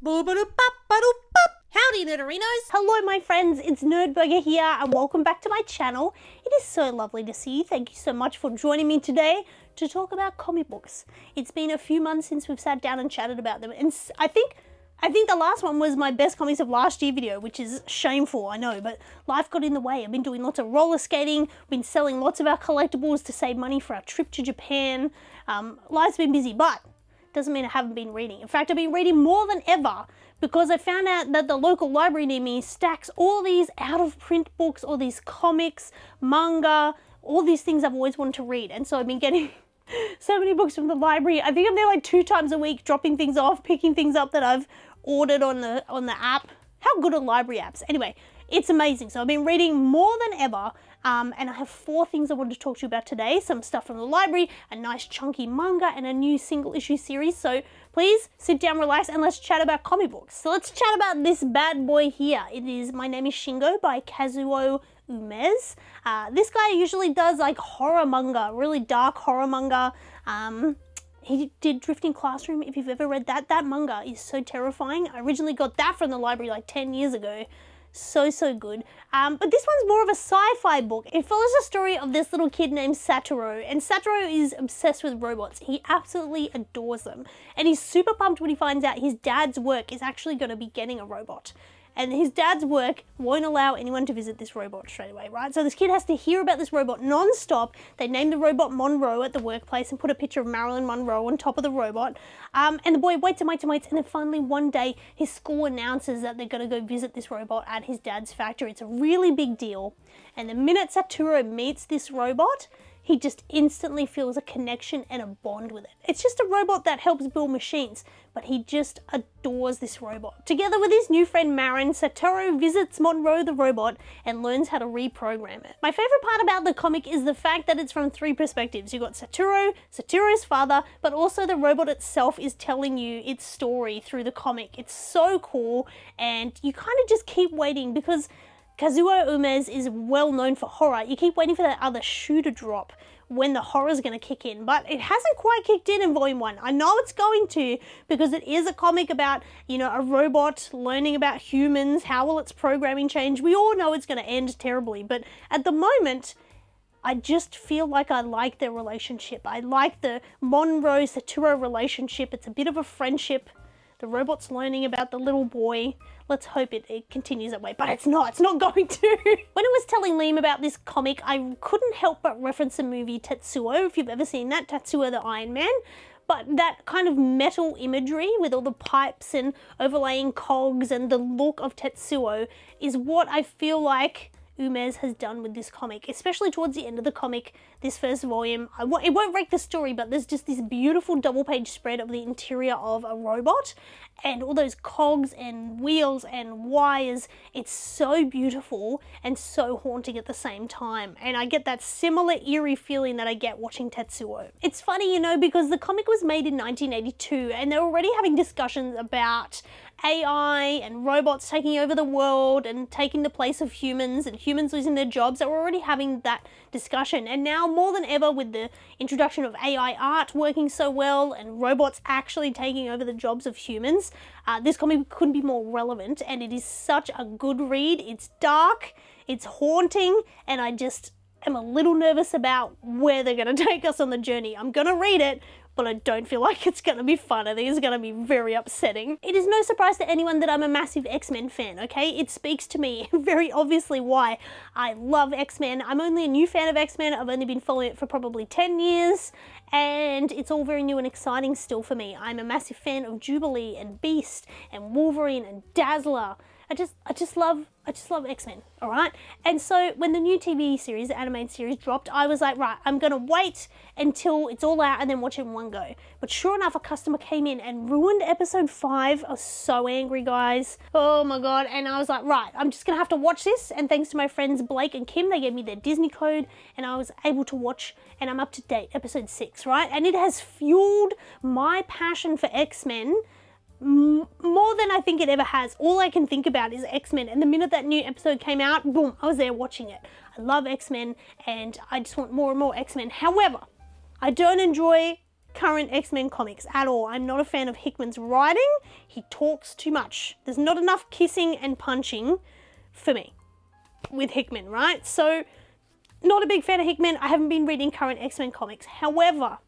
Howdy, Nerderinos! Hello, my friends. It's Nerdburger here, and welcome back to my channel. It is so lovely to see you. Thank you so much for joining me today to talk about comic books. It's been a few months since we've sat down and chatted about them, and I think the last one was my best comics of last year video, which is shameful, I know, but life got in the way. I've been doing lots of roller skating, been selling lots of our collectibles to save money for our trip to Japan. Life's been busy, but doesn't mean I haven't been reading. In fact, I've been reading more than ever because I found out that the local library near me stacks all these out-of-print books, all these comics, manga, all these things I've always wanted to read. And so I've been getting so many books from the library. I think I'm there like 2 times a week, dropping things off, picking things up that I've ordered on the app. How good are library apps? Anyway, it's amazing. So I've been reading more than ever, and I have 4 things I wanted to talk to you about today. Some stuff from the library, a nice chunky manga, and a new single issue series. So please sit down, relax, and let's chat about comic books. So let's chat about this bad boy here. It is My Name Is Shingo by Kazuo Umezu. This guy usually does like horror manga, really dark horror manga. He did Drifting Classroom, if you've ever read that. That manga is so terrifying. I originally got that from the library like 10 years ago. So good. But this one's more of a sci-fi book. It follows the story of this little kid named Satoru, and Satoru is obsessed with robots. He absolutely adores them. And he's super pumped when he finds out his dad's work is actually going to be getting a robot. And his dad's work won't allow anyone to visit this robot straight away, right? So this kid has to hear about this robot non-stop. They named the robot Monroe at the workplace and put a picture of Marilyn Monroe on top of the robot. And the boy waits and then finally one day his school announces that they're going to go visit this robot at his dad's factory. It's a really big deal. And the minute Satoru meets this robot, he just instantly feels a connection and a bond with it. It's just a robot that helps build machines, but he just adores this robot. Together with his new friend Marin, Satoru visits Monroe the robot and learns how to reprogram it. My favorite part about the comic is the fact that it's from 3 perspectives. You've got Satoru, Satoru's father, but also the robot itself is telling you its story through the comic. It's so cool, and you kind of just keep waiting because Kazuo Umezu is well known for horror. You keep waiting for that other shoe to drop when the horror's going to kick in, but it hasn't quite kicked in volume 1. I know it's going to because it is a comic about, you know, a robot learning about humans. How will its programming change? We all know it's going to end terribly, but at the moment, I just feel like I like their relationship. I like the Monroe-Satoru relationship. It's a bit of a friendship. The robot's learning about the little boy. Let's hope it continues that way, but it's not going to. When I was telling Liam about this comic, I couldn't help but reference the movie Tetsuo, if you've ever seen that, Tetsuo the Iron Man. But that kind of metal imagery with all the pipes and overlaying cogs and the look of Tetsuo is what I feel like Umezu has done with this comic, especially towards the end of the comic, this first volume. It won't break the story, but there's just this beautiful double-page spread of the interior of a robot and all those cogs and wheels and wires. It's so beautiful and so haunting at the same time, and I get that similar eerie feeling that I get watching Tetsuo. It's funny, you know, because the comic was made in 1982 and they're already having discussions about AI and robots taking over the world and taking the place of humans and humans losing their jobs. They were already having that discussion, and now more than ever with the introduction of AI art working so well and robots actually taking over the jobs of humans, this comic couldn't be more relevant, and it is such a good read. It's dark, it's haunting, and I just am a little nervous about where they're going to take us on the journey. I'm going to read it, but I don't feel like it's going to be fun. I think it's going to be very upsetting. It is no surprise to anyone that I'm a massive X-Men fan, okay? It speaks to me very obviously why I love X-Men. I'm only a new fan of X-Men. I've only been following it for probably 10 years, and it's all very new and exciting still for me. I'm a massive fan of Jubilee and Beast and Wolverine and Dazzler. I just love X-Men, all right? And so when the new TV series, the animated series dropped, I was like, right, I'm gonna wait until it's all out and then watch it in one go. But sure enough, a customer came in and ruined episode 5. I was so angry, guys. Oh my God. And I was like, right, I'm just gonna have to watch this. And thanks to my friends Blake and Kim, they gave me their Disney code and I was able to watch, and I'm up to date, episode 6, right? And it has fueled my passion for X-Men more than I think it ever has. All I can think about is X-Men, and the minute that new episode came out, boom, I was there watching it. I love X-Men and I just want more and more X-Men. However, I don't enjoy current X-Men comics at all. I'm not a fan of Hickman's writing. He talks too much. There's not enough kissing and punching for me with Hickman, right? So, not a big fan of Hickman. I haven't been reading current X-Men comics. However,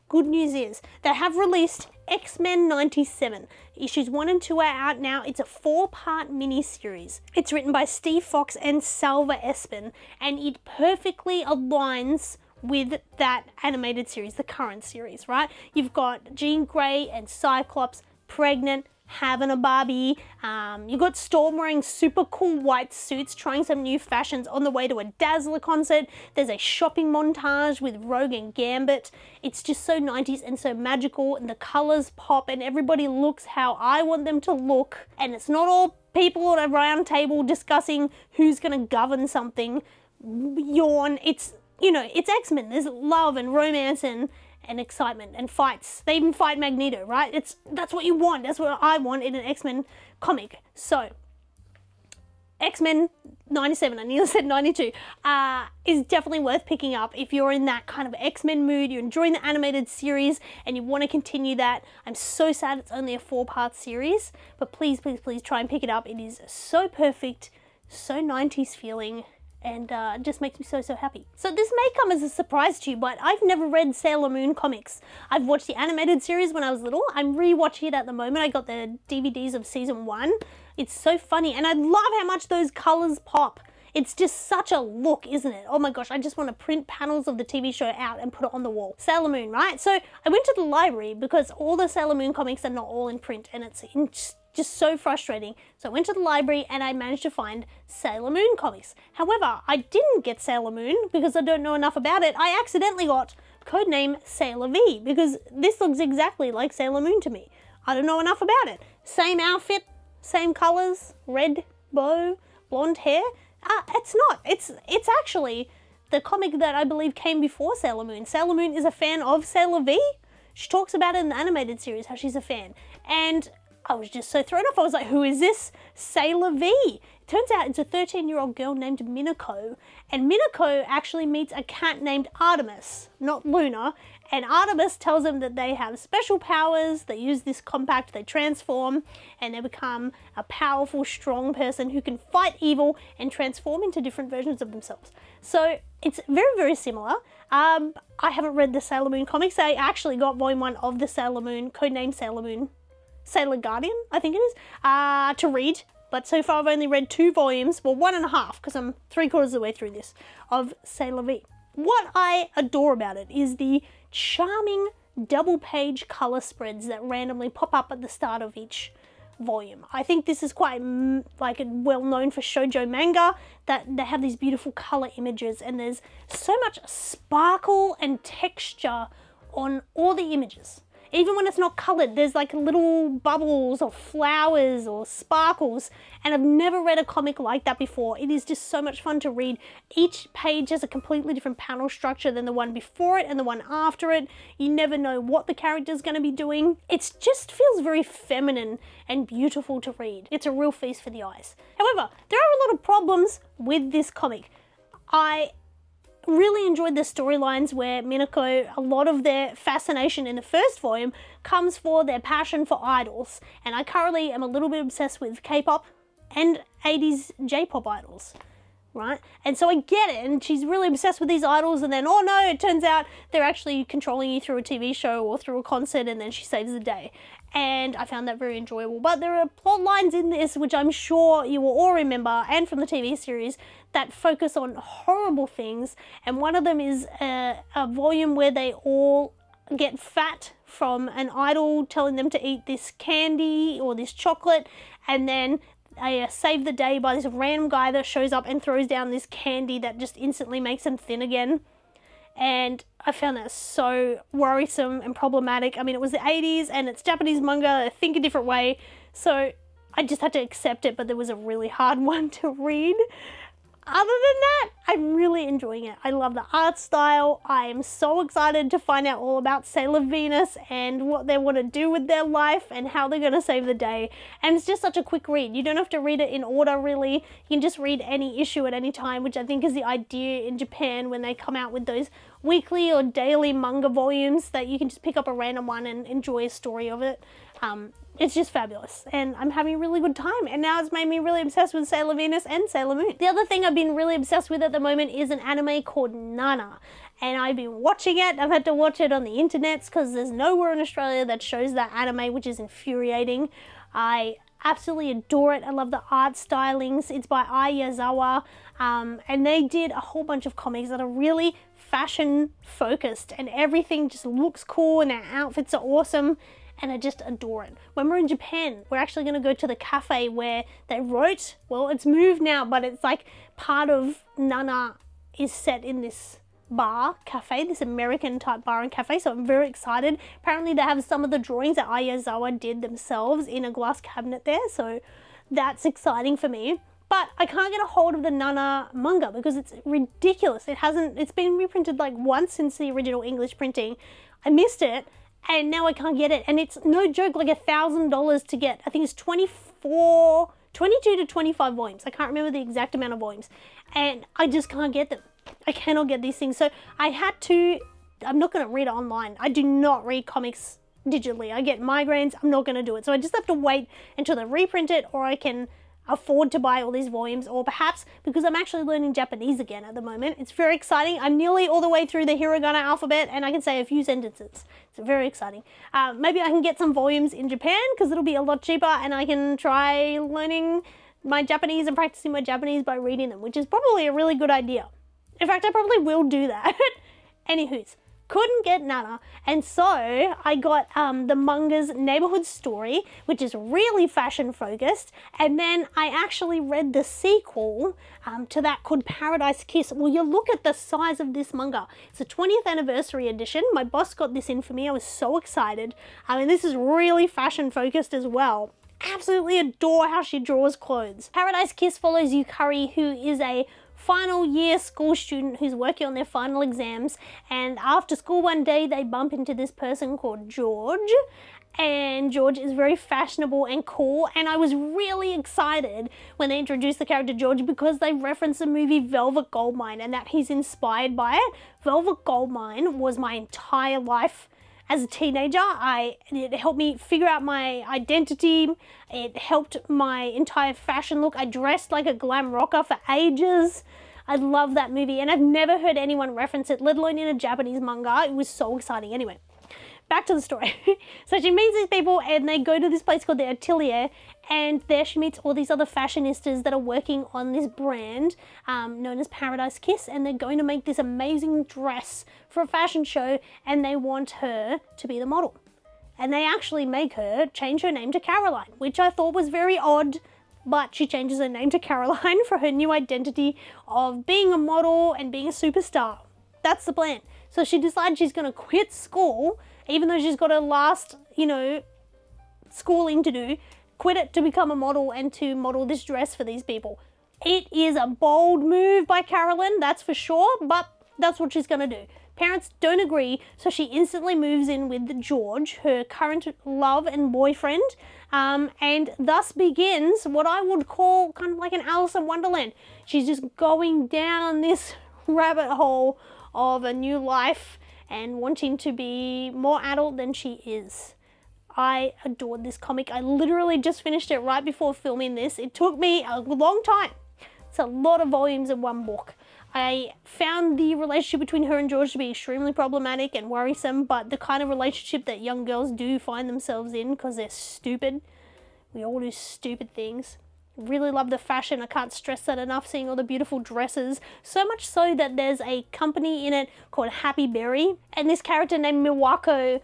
good news is they have released X-Men 97. Issues 1 and 2 are out now. It's a 4-part miniseries. It's written by Steve Fox and Salva Espen, and it perfectly aligns with that animated series, the current series, right? You've got Jean Grey and Cyclops pregnant, having a Barbie. You've got Storm wearing super cool white suits, trying some new fashions on the way to a Dazzler concert. There's a shopping montage with Rogue and Gambit. It's just so 90s and so magical, and the colors pop, and everybody looks how I want them to look. And it's not all people at a round table discussing who's going to govern something. Yawn. It's, you know, it's X-Men. There's love and romance and excitement and fights. They even fight Magneto, right? That's what you want. That's what I want in an X-Men comic. So, X-Men 97, I nearly said 92, is definitely worth picking up if you're in that kind of X-Men mood, you're enjoying the animated series, and you want to continue that. I'm so sad it's only a 4-part series, but please, please, please try and pick it up. It is so perfect, so 90s feeling, and it just makes me so, so happy. So this may come as a surprise to you, but I've never read Sailor Moon comics. I've watched the animated series when I was little. I'm rewatching it at the moment. I got the DVDs of season 1. It's so funny, and I love how much those colors pop. It's just such a look, isn't it? Oh my gosh, I just want to print panels of the TV show out and put it on the wall. Sailor Moon, right? So I went to the library because all the Sailor Moon comics are not all in print, and it's just so frustrating. So I went to the library and I managed to find Sailor Moon comics. However, I didn't get Sailor Moon because I don't know enough about it. I accidentally got codename Sailor V because this looks exactly like Sailor Moon to me. I don't know enough about it. Same outfit, same colors, red bow, blonde hair. It's not. It's actually the comic that I believe came before Sailor Moon. Sailor Moon is a fan of Sailor V. She talks about it in the animated series, how she's a fan. And I was just so thrown off. I was like, who is this Sailor V? It turns out it's a 13-year-old girl named Minako. And Minako actually meets a cat named Artemis, not Luna. And Artemis tells them that they have special powers. They use this compact, they transform, and they become a powerful, strong person who can fight evil and transform into different versions of themselves. So it's very, very similar. I haven't read the Sailor Moon comics. I actually got volume 1 of the Sailor Moon, codename Sailor Moon, Sailor Guardian, I think it is, to read. But so far I've only read 2 volumes, well 1.5, because I'm 3/4 of the way through this, of Sailor V. What I adore about it is the charming double-page colour spreads that randomly pop up at the start of each volume. I think this is quite well known for shoujo manga, that they have these beautiful colour images, and there's so much sparkle and texture on all the images. Even when it's not coloured, there's like little bubbles or flowers or sparkles, and I've never read a comic like that before. It is just so much fun to read. Each page has a completely different panel structure than the one before it and the one after it. You never know what the character's going to be doing. It just feels very feminine and beautiful to read. It's a real feast for the eyes. However, there are a lot of problems with this comic. I really enjoyed the storylines where Minako, a lot of their fascination in the first volume comes for their passion for idols, and I currently am a little bit obsessed with K-pop and 80s J-pop idols, right? And so I get it, and she's really obsessed with these idols, and then, oh no, it turns out they're actually controlling you through a TV show or through a concert, and then she saves the day. And I found that very enjoyable. But there are plot lines in this which I'm sure you will all remember, and from the TV series, that focus on horrible things. And one of them is a volume where they all get fat from an idol telling them to eat this candy or this chocolate, and then they save the day by this random guy that shows up and throws down this candy that just instantly makes them thin again. And I found that so worrisome and problematic. I mean, it was the 80s and it's Japanese manga. I think a different way. So I just had to accept it, but there was a really hard one to read. other than that, I'm really enjoying it. I love the art style. I am so excited to find out all about Sailor Venus and what they want to do with their life and how they're going to save the day. And it's just such a quick read. You don't have to read it in order, really. You can just read any issue at any time, which I think is the idea in Japan when they come out with those weekly or daily manga volumes that you can just pick up a random one and enjoy a story of it. It's just fabulous, and I'm having a really good time, and now it's made me really obsessed with Sailor Venus and Sailor Moon. The other thing I've been really obsessed with at the moment is an anime called Nana, and I've been watching it. I've had to watch it on the internets because there's nowhere in Australia that shows that anime, which is infuriating. I absolutely adore it. I love the art stylings. It's by Ai Yazawa, and they did a whole bunch of comics that are really fashion focused, and everything just looks cool, and their outfits are awesome. And I just adore it. When we're in Japan, we're actually going to go to the cafe where they wrote, well, it's moved now, but it's like part of Nana is set in this bar, cafe, this American type bar and cafe, so I'm very excited. Apparently they have some of the drawings that Ai Yazawa did themselves in a glass cabinet there, so that's exciting for me. But I can't get a hold of the Nana manga because it's ridiculous. It's been reprinted like once since the original English printing. I missed it. And now I can't get it. And it's no joke, like $1,000 to get. I think it's 22 to 25 volumes. I can't remember the exact amount of volumes. And I just can't get them. I cannot get these things. So I'm not going to read it online. I do not read comics digitally. I get migraines. I'm not going to do it. So I just have to wait until they reprint it, or I can afford to buy all these volumes, or perhaps because I'm actually learning Japanese again at the moment. It's very exciting. I'm nearly all the way through the hiragana alphabet and I can say a few sentences. It's very exciting. Maybe I can get some volumes in Japan because it'll be a lot cheaper, and I can try learning my Japanese and practicing my Japanese by reading them, which is probably a really good idea. In fact, I probably will do that. Anywho's, couldn't get Nana, and so I got the manga's Neighborhood Story, which is really fashion focused, and then I actually read the sequel to that called Paradise Kiss. Well, you look at the size of this manga. It's a 20th anniversary edition. My boss got this in for me. I was so excited. I mean, this is really fashion focused as well. Absolutely adore how she draws clothes. Paradise Kiss follows Yukari, who is a final year school student who's working on their final exams, and after school one day they bump into this person called George, and George is very fashionable and cool, and I was really excited when they introduced the character George because they referenced the movie Velvet Goldmine and that he's inspired by it. Velvet Goldmine was my entire life as a teenager. It helped me figure out my identity. It helped my entire fashion look. I dressed like a glam rocker for ages. I love that movie, and I've never heard anyone reference it, let alone in a Japanese manga. It was so exciting. Anyway, back to the story. So she meets these people and they go to this place called the Atelier, and there she meets all these other fashionistas that are working on this brand known as Paradise Kiss, and they're going to make this amazing dress for a fashion show, and they want her to be the model. And they actually make her change her name to Caroline, which I thought was very odd, but she changes her name to Caroline for her new identity of being a model and being a superstar. That's the plan. So she decides she's going to quit school, even though she's got her last, schooling to do, quit it to become a model and to model this dress for these people. It is a bold move by Caroline, that's for sure, but that's what she's going to do. Parents don't agree, so she instantly moves in with George, her current love and boyfriend, and thus begins what I would call kind of like an Alice in Wonderland. She's just going down this rabbit hole of a new life and wanting to be more adult than she is. I adored this comic. I literally just finished it right before filming this. It took me a long time. It's a lot of volumes in one book. I found the relationship between her and George to be extremely problematic and worrisome, but the kind of relationship that young girls do find themselves in because they're stupid. We all do stupid things. Really love the fashion. I can't stress that enough, seeing all the beautiful dresses. So much so that there's a company in it called Happy Berry, and this character named Miwako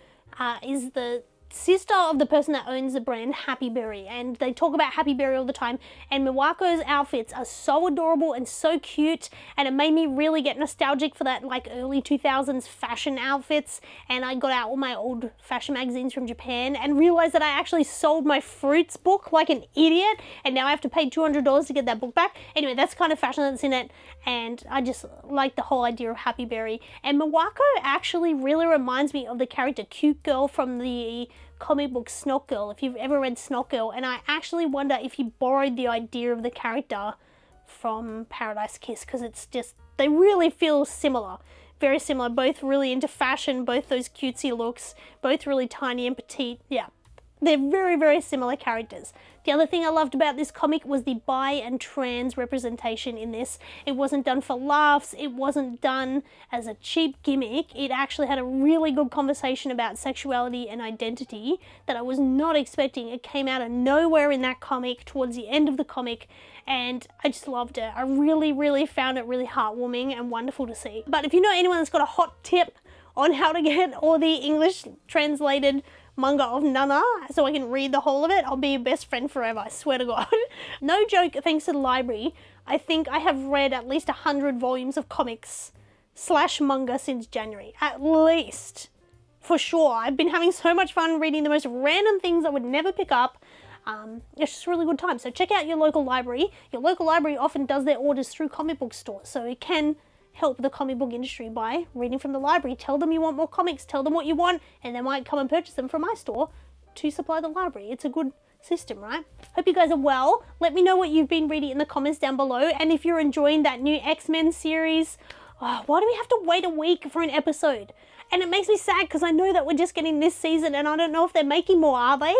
is the sister of the person that owns the brand Happy Berry, and they talk about Happy Berry all the time, and Miwako's outfits are so adorable and so cute, and it made me really get nostalgic for that like early 2000s fashion outfits. And I got out all my old fashion magazines from Japan and realized that I actually sold my Fruits book like an idiot, and now I have to pay $200 to get that book back. Anyway, that's kind of fashion that's in it, and I just like the whole idea of Happy Berry. And Miwako actually really reminds me of the character Cute Girl from the comic book Snot Girl, if you've ever read Snot Girl, and I actually wonder if he borrowed the idea of the character from Paradise Kiss, because it's just, they really feel similar, very similar, both really into fashion, both those cutesy looks, both really tiny and petite. Yeah, they're very, very similar characters. The other thing I loved about this comic was the bi and trans representation in this. It wasn't done for laughs, it wasn't done as a cheap gimmick. It actually had a really good conversation about sexuality and identity that I was not expecting. It came out of nowhere in that comic towards the end of the comic, and I just loved it. I really, really found it really heartwarming and wonderful to see. But if you know anyone that's got a hot tip on how to get all the English translated manga of Nana so I can read the whole of it, I'll be your best friend forever, I swear to God. No joke, thanks to the library, I think I have read at least 100 volumes of comics / manga since January. At least. For sure. I've been having so much fun reading the most random things I would never pick up. It's just a really good time. So check out your local library. Your local library often does their orders through comic book stores, so it can help the comic book industry by reading from the library. Tell them you want more comics, tell them what you want, and they might come and purchase them from my store to supply the library. It's a good system, right? Hope you guys are well. Let me know what you've been reading in the comments down below, and if you're enjoying that new X-Men series. Why do we have to wait a week for an episode? And it makes me sad because I know that we're just getting this season and I don't know if they're making more, are they?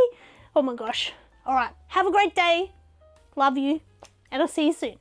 Oh my gosh. Alright, have a great day. Love you, and I'll see you soon.